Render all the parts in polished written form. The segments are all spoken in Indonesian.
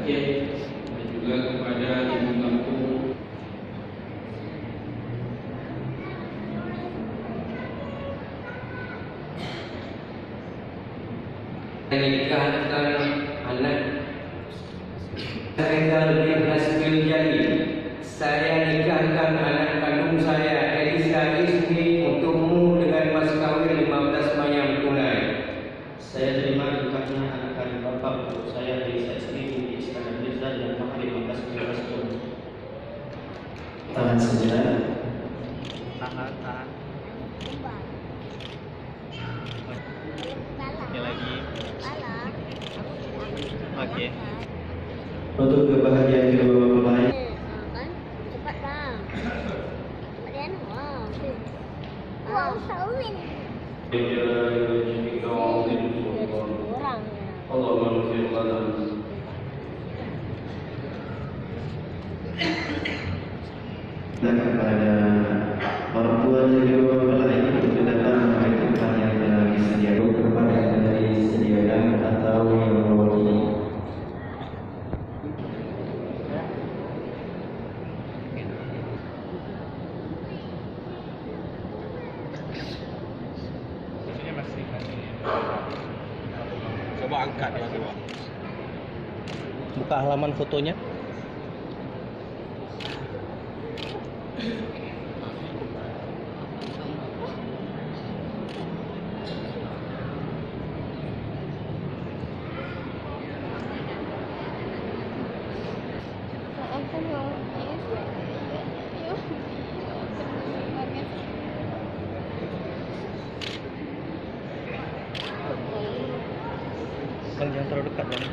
Aceh dan juga kepada ibu kampung nikahkan anak Rizal bin Hasbil Jalil. Saya nikahkan anak kandung saya Elisa Ismi untukmu dengan mas kawin 15 mayang tunai. Saya terima nikahnya anak kandung bapak untuk saya Elisa Ismi binti Iskandar Mirza dan mahar 15 mayang tunai. Tahan sejenak. Tahan. Ini lagi. Oke. Untuk kebahagiaan kedua mempelai. Kan cepat bang. Kalian wow. Wow, sawin. Orang. Allah manusia dalam Dan kepada orang tua kedua mempelai untuk datang ke tempat yang telah disediakan kepada dari sediakan atau yang mewakili. Coba angkat ya, coba. Buka halaman fotonya. Kan jangan terlalu dekat ya.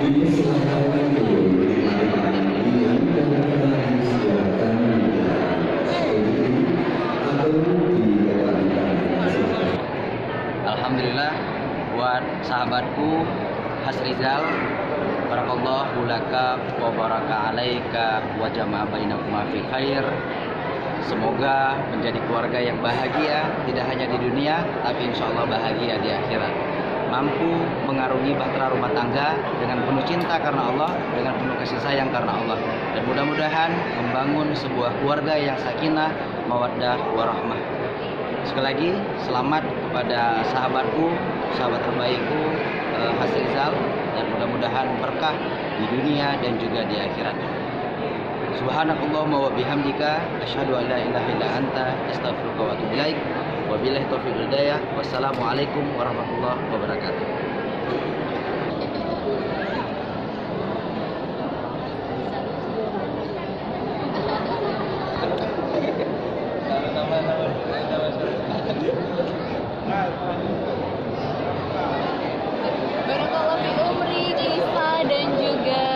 Ini silahkan dulu yang telah disiapkan atau dikatakan. Alhamdulillah buat sahabatku Hasrizal, barakallahu laka wa baraka alaika wa jama'a bainakuma fi khair. Semoga menjadi keluarga yang bahagia tidak hanya di dunia tapi insya Allah bahagia di akhirat. Mampu mengarungi bahtera rumah tangga dengan penuh cinta karena Allah, dengan penuh kasih sayang karena Allah, dan mudah-mudahan membangun sebuah keluarga yang sakinah, mawaddah, warahmah. Sekali lagi selamat kepada sahabatku, sahabat terbaikku Hasrizal, dan mudah-mudahan berkah di dunia dan juga di akhirat. Subhanakallahumma wa bihamdika asyhadu an la ilaha illa anta astaghfiruka wa atubu ilaik. Wabillahi taufiq wal hidayah. Wassalamualaikum warahmatullahi wabarakatuh. Barakallah fi umri Lisa dan juga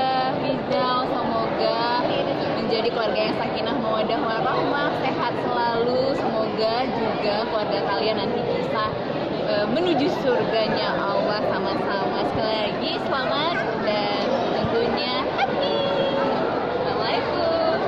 Rizal, semoga menjadi keluarga yang sakinah mawaddah warahmah, sehat selalu. Semoga juga keluarga kalian nanti bisa menuju surganya Allah sama-sama. Sekali lagi selamat dan tentunya happy. Assalamualaikum.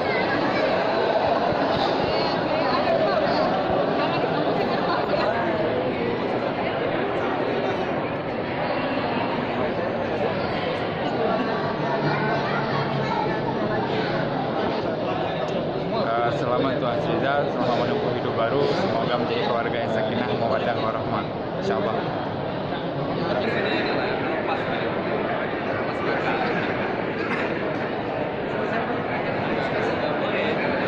Selamat untuk Hasrizal, selamat menempuh hidup baru. Semoga menjadi keluarga yang sakinah, mawaddah, warahmah. Insyaallah.